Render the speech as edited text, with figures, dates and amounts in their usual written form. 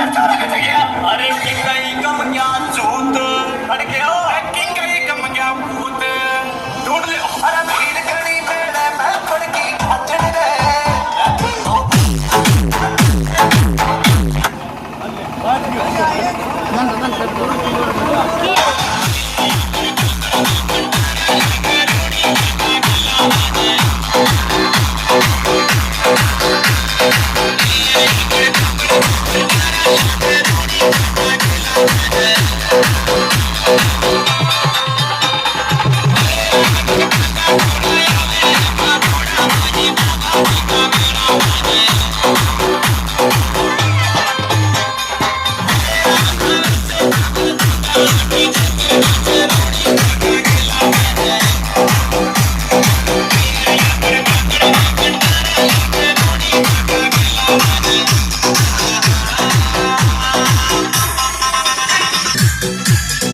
अरे काही कमग्या चूत अडके हो काही कमग्या भूत ढूंढ ले अरे भीड़ कड़ी मेरे मैं पड़की अचड़ रे Thank you.